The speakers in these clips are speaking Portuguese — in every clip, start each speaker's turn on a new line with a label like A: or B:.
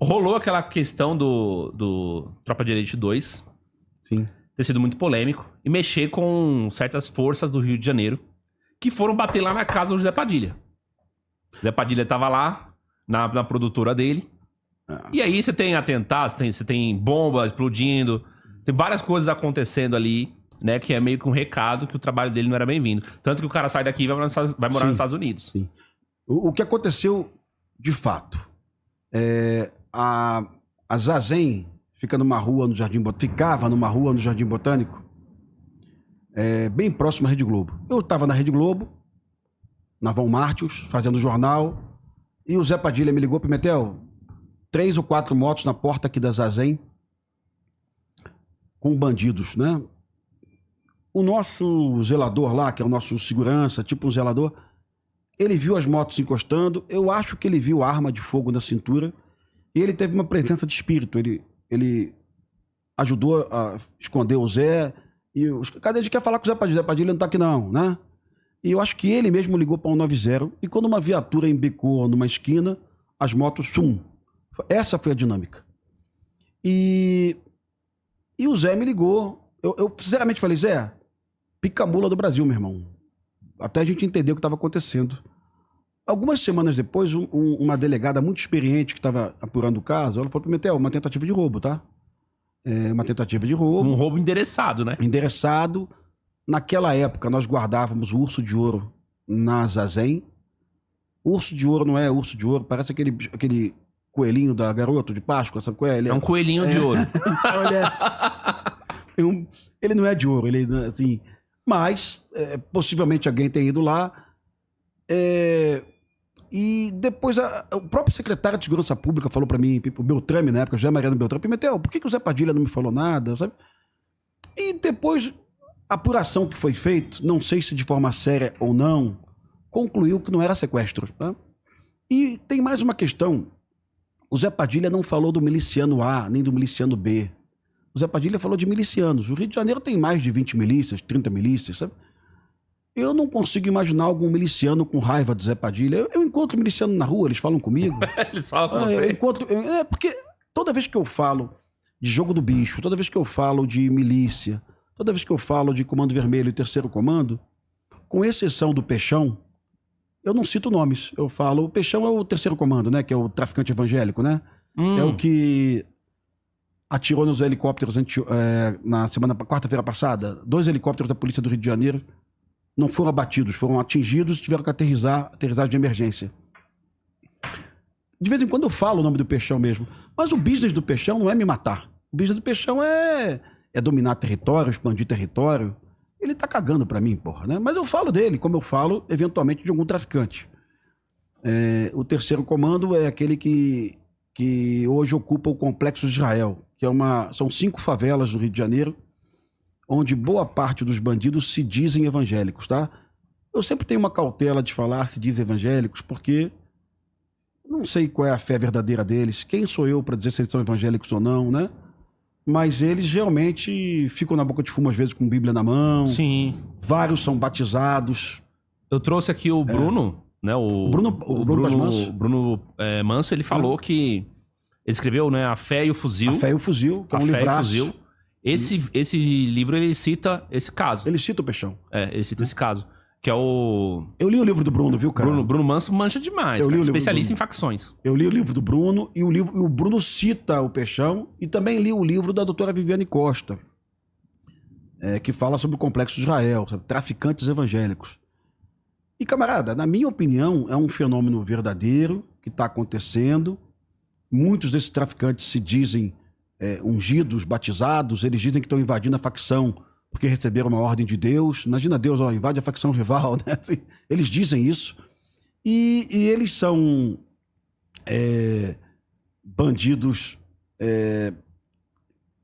A: rolou aquela questão do Tropa de Elite 2
B: Sim.
A: ter sido muito polêmico e mexer com certas forças do Rio de Janeiro que foram bater lá na casa do José Padilha. O José Padilha tava lá, na produtora dele. E aí você tem atentados, você tem bomba explodindo, tem várias coisas acontecendo ali, né? Que é meio que um recado que o trabalho dele não era bem-vindo. Tanto que o cara sai daqui e vai morar nos Estados Unidos.
B: Sim. O que aconteceu, de fato, a Zazen ficava numa rua no Jardim Botânico, bem próximo à Rede Globo. Eu estava na Rede Globo, na Vão Mártios, fazendo jornal, e o Zé Padilha me ligou: Pimentel, 3 ou 4 motos na porta aqui da Zazen, com bandidos, né? O nosso zelador lá, que é o nosso segurança, tipo um zelador, ele viu as motos encostando, eu acho que ele viu arma de fogo na cintura, e ele teve uma presença de espírito, ele ajudou a esconder o Zé, e cadê? A gente quer falar com o Zé Padilha não tá aqui não, né? E eu acho que ele mesmo ligou para 190, e quando uma viatura embicou numa esquina, as motos, sum. Essa foi a dinâmica. E o Zé me ligou, eu sinceramente falei: Zé, pica-mula do Brasil, meu irmão. Até a gente entender o que estava acontecendo. Algumas semanas depois, uma delegada muito experiente que estava apurando o caso, ela falou: Pimentel, uma tentativa de roubo, tá? Uma tentativa de roubo.
A: Um roubo endereçado, né?
B: Endereçado. Naquela época, nós guardávamos o urso de ouro na Zazen. Urso de ouro não é urso de ouro, parece aquele coelhinho da Garoto de Páscoa, sabe qual é?
A: É um coelhinho de ouro.
B: Ele não é de ouro, ele assim... Mas, possivelmente alguém tem ido lá. E depois o próprio secretário de Segurança Pública falou pra mim, o Beltrame na época, José Mariano Beltrame: Pimentel, por que o Zé Padilha não me falou nada? Sabe? E depois, a apuração que foi feita, não sei se de forma séria ou não, concluiu que não era sequestro. Tá? E tem mais uma questão. O Zé Padilha não falou do miliciano A, nem do miliciano B. O Zé Padilha falou de milicianos. O Rio de Janeiro tem mais de 20 milícias, 30 milícias, sabe? Eu não consigo imaginar algum miliciano com raiva do Zé Padilha. Eu encontro miliciano na rua, eles falam comigo.
A: Eles falam com você.
B: Porque toda vez que eu falo de Jogo do Bicho, toda vez que eu falo de milícia, toda vez que eu falo de Comando Vermelho e Terceiro Comando, com exceção do Peixão, eu não cito nomes. Eu falo, o Peixão é o Terceiro Comando, né? Que é o traficante evangélico, né? É o que atirou nos helicópteros na quarta-feira passada. 2 helicópteros da Polícia do Rio de Janeiro não foram abatidos, foram atingidos e tiveram que aterrissar de emergência. De vez em quando eu falo o nome do Peixão mesmo. Mas o business do Peixão não é me matar. O business do Peixão é dominar território, expandir território. Ele tá cagando pra mim, porra, né? Mas eu falo dele, como eu falo, eventualmente, de algum traficante. O Terceiro Comando é aquele que hoje ocupa o Complexo Israel, que são 5 favelas do Rio de Janeiro, onde boa parte dos bandidos se dizem evangélicos, tá? Eu sempre tenho uma cautela de falar se dizem evangélicos, porque não sei qual é a fé verdadeira deles, quem sou eu para dizer se eles são evangélicos ou não, né? Mas eles realmente ficam na boca de fumo às vezes com Bíblia na mão.
A: Sim.
B: Vários são batizados.
A: Eu trouxe aqui o Bruno, né? O Bruno Manso, ele falou que ele escreveu, né, A Fé e o Fuzil.
B: A Fé e o Fuzil, que é um livraço.
A: Esse livro, ele cita esse caso.
B: Ele cita o Peixão.
A: Ele cita esse caso. Que é o...
B: Eu li o livro do Bruno, viu, cara?
A: Bruno Manso mancha demais,
B: Eu li o livro
A: especialista em facções.
B: Eu li o livro do Bruno e o Bruno cita o Peixão, e também li o livro da doutora Viviane Costa, que fala sobre o Complexo de Israel, sobre traficantes evangélicos. E, camarada, na minha opinião, é um fenômeno verdadeiro que está acontecendo. Muitos desses traficantes se dizem ungidos, batizados, eles dizem que estão invadindo a facção porque receberam uma ordem de Deus. Imagina Deus, invade a facção rival, né? Assim, eles dizem isso. E eles são bandidos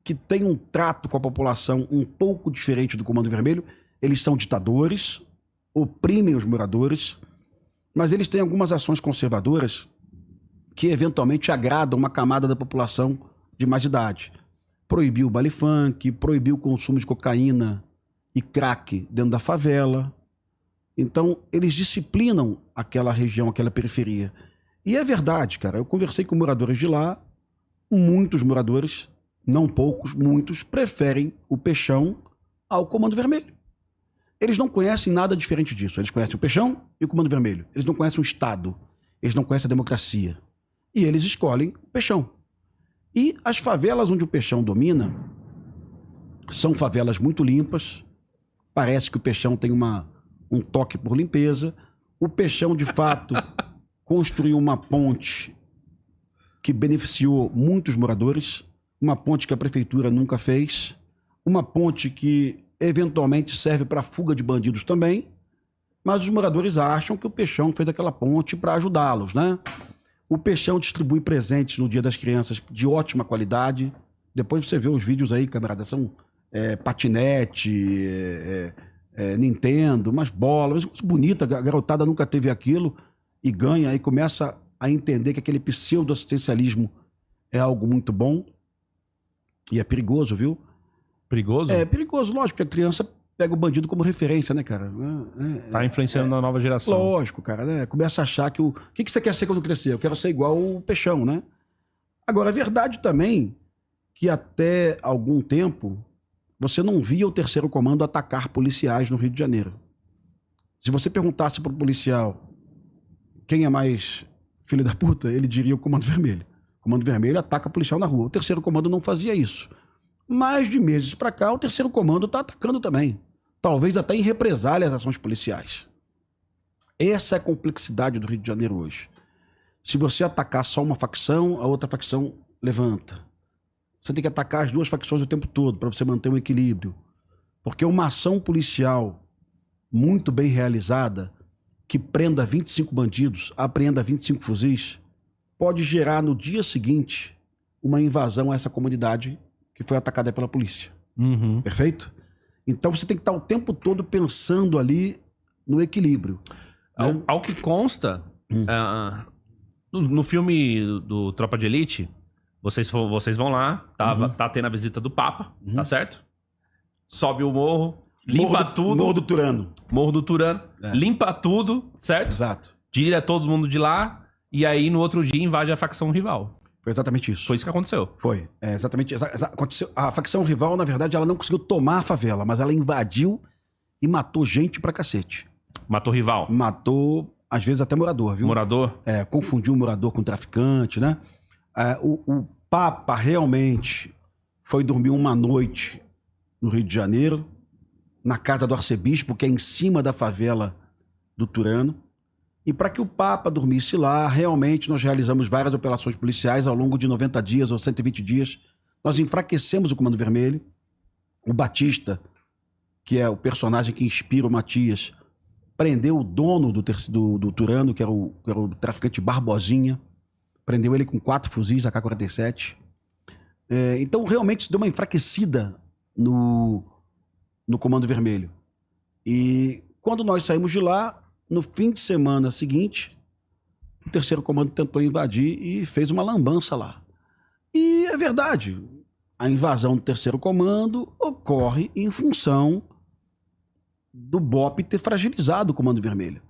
B: que têm um trato com a população um pouco diferente do Comando Vermelho. Eles são ditadores, oprimem os moradores, mas eles têm algumas ações conservadoras que eventualmente agradam uma camada da população de mais idade. Proibiu o baile funk, proibiu o consumo de cocaína e crack dentro da favela. Então, eles disciplinam aquela região, aquela periferia. E é verdade, cara. Eu conversei com moradores de lá, muitos moradores, não poucos, muitos, preferem o Peixão ao Comando Vermelho. Eles não conhecem nada diferente disso. Eles conhecem o Peixão e o Comando Vermelho. Eles não conhecem o Estado. Eles não conhecem a democracia. E eles escolhem o Peixão. E as favelas onde o Peixão domina são favelas muito limpas. Parece que o Peixão tem um toque por limpeza. O Peixão, de fato, construiu uma ponte que beneficiou muitos moradores. Uma ponte que a prefeitura nunca fez. Uma ponte que eventualmente serve para fuga de bandidos também. Mas os moradores acham que o Peixão fez aquela ponte para ajudá-los, né? O Peixão distribui presentes no Dia das Crianças de ótima qualidade. Depois você vê os vídeos aí, camarada, são patinete, Nintendo, umas bolas, coisa bonita, a garotada nunca teve aquilo e ganha e começa a entender que aquele pseudo-assistencialismo é algo muito bom e é perigoso, viu?
A: Perigoso?
B: É perigoso, lógico, porque a criança pega o bandido como referência, né, cara?
A: Tá influenciando na nova geração.
B: Lógico, cara, né? Começa a achar que o que você quer ser quando crescer? Eu quero ser igual o Peixão, né? Agora, é verdade também que até algum tempo você não via o terceiro comando atacar policiais no Rio de Janeiro. Se você perguntasse pro policial quem é mais filho da puta, ele diria o Comando Vermelho. O Comando Vermelho ataca policial na rua. O terceiro comando não fazia isso. Mais de meses pra cá, o terceiro comando tá atacando também. Talvez até em represália às ações policiais. Essa é a complexidade do Rio de Janeiro hoje. Se você atacar só uma facção, a outra facção levanta. Você tem que atacar as duas facções o tempo todo para você manter um equilíbrio. Porque uma ação policial muito bem realizada, que prenda 25 bandidos, apreenda 25 fuzis, pode gerar no dia seguinte uma invasão a essa comunidade que foi atacada pela polícia.
A: Uhum.
B: Perfeito? Então você tem que estar o tempo todo pensando ali no equilíbrio. Né?
A: Ao que consta, no filme do Tropa de Elite, vocês vão lá, tá tendo a visita do Papa, tá certo? Sobe o morro, limpa tudo.
B: Morro do Turano.
A: Morro do Turano. Limpa tudo, certo?
B: Exato.
A: Tira todo mundo de lá e aí no outro dia invade a facção rival.
B: Foi exatamente isso.
A: Foi isso que aconteceu.
B: Foi. Exatamente. Aconteceu. A facção rival, na verdade, ela não conseguiu tomar a favela, mas ela invadiu e matou gente pra cacete.
A: Matou rival.
B: Matou, às vezes, até morador, viu?
A: Morador.
B: Confundiu o morador com traficante, né? O Papa realmente foi dormir uma noite no Rio de Janeiro, na casa do arcebispo, que é em cima da favela do Turano. E para que o Papa dormisse lá, realmente nós realizamos várias operações policiais ao longo de 90 dias ou 120 dias. Nós enfraquecemos o Comando Vermelho. O Batista, que é o personagem que inspira o Matias, prendeu o dono do Turano, que era o traficante Barbosinha. Prendeu ele com 4 fuzis AK-47. Então, realmente, isso deu uma enfraquecida no Comando Vermelho. E quando nós saímos de lá, no fim de semana seguinte, o terceiro comando tentou invadir e fez uma lambança lá. E é verdade, a invasão do terceiro comando ocorre em função do BOPE ter fragilizado o Comando Vermelho.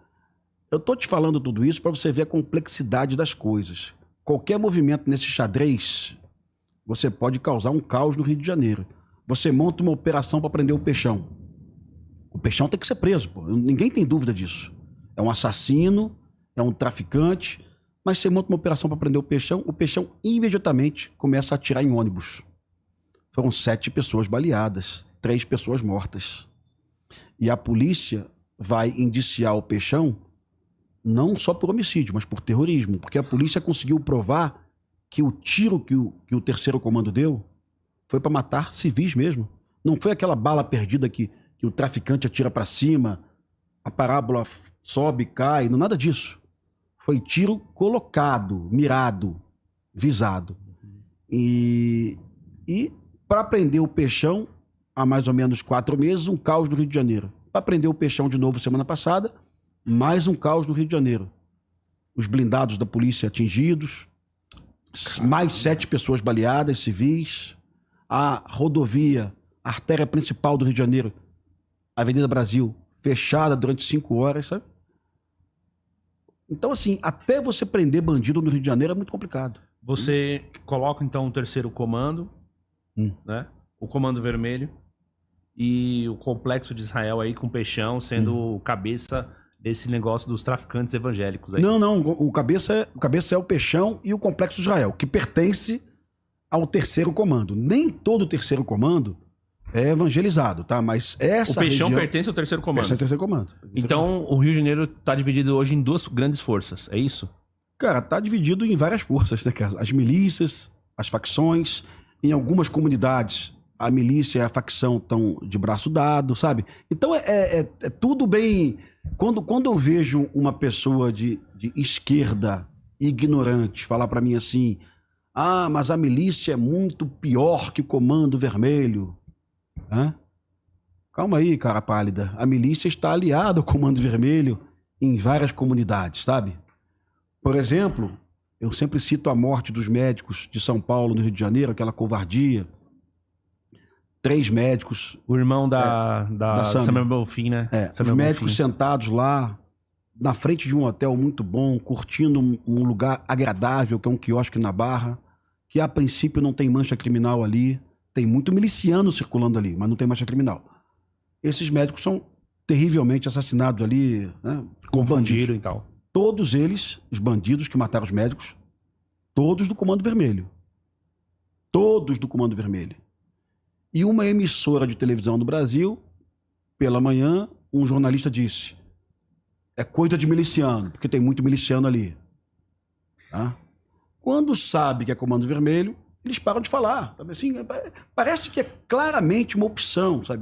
B: Eu tô te falando tudo isso para você ver a complexidade das coisas. Qualquer movimento nesse xadrez, você pode causar um caos no Rio de Janeiro. Você monta uma operação para prender o Peixão. O Peixão tem que ser preso, pô. Ninguém tem dúvida disso. É um assassino, é um traficante, mas você monta uma operação para prender o Peixão imediatamente começa a atirar em ônibus. Foram 7 pessoas baleadas, 3 pessoas mortas. E a polícia vai indiciar o Peixão não só por homicídio, mas por terrorismo, porque a polícia conseguiu provar que o tiro que o terceiro comando deu foi para matar civis mesmo. Não foi aquela bala perdida que o traficante atira para cima, a parábola sobe, cai, não nada disso. Foi tiro colocado, mirado, visado. E para prender o Peixão, há mais ou menos 4 meses, um caos no Rio de Janeiro. Para prender o Peixão de novo semana passada, mais um caos no Rio de Janeiro. Os blindados da polícia atingidos, mais 7 pessoas baleadas, civis. A rodovia, a artéria principal do Rio de Janeiro, Avenida Brasil, fechada durante 5 horas, sabe? Então, assim, até você prender bandido no Rio de Janeiro é muito complicado.
A: Você coloca, então, o terceiro comando, né? O comando vermelho e o complexo de Israel aí com o Peixão sendo o cabeça desse negócio dos traficantes evangélicos aí.
B: Não, o cabeça é o Peixão e o complexo de Israel, que pertence ao terceiro comando. Nem todo o terceiro comando é evangelizado, tá? Mas essa
A: O Peixão
B: região...
A: pertence ao terceiro comando.
B: Pertence ao terceiro comando.
A: Então, o Rio de Janeiro tá dividido hoje em duas grandes forças, é isso?
B: Cara, tá dividido em várias forças, né, cara? As milícias, as facções, em algumas comunidades a milícia e a facção estão de braço dado, sabe? Então é tudo bem... Quando eu vejo uma pessoa de esquerda ignorante falar pra mim assim, mas a milícia é muito pior que o Comando Vermelho. Hã? Calma aí, cara pálida. A milícia está aliada ao Comando Vermelho em várias comunidades, sabe? Por exemplo, eu sempre cito a morte dos médicos de São Paulo, no Rio de Janeiro, aquela covardia. 3 médicos.
A: O irmão da Samir Bonfim, né?
B: Os médicos sentados lá, na frente de um hotel muito bom, curtindo um lugar agradável, que é um quiosque na Barra, que a princípio não tem mancha criminal ali. Tem muito miliciano circulando ali, mas não tem mancha criminal. Esses médicos são terrivelmente assassinados ali, né?
A: Confundiram e tal.
B: Todos eles, os bandidos que mataram os médicos, todos do Comando Vermelho. Todos do Comando Vermelho. E uma emissora de televisão no Brasil, pela manhã, um jornalista disse: é coisa de miliciano, porque tem muito miliciano ali. Tá? Quando sabe que é Comando Vermelho, eles param de falar. Sabe? Assim, parece que é claramente uma opção, sabe?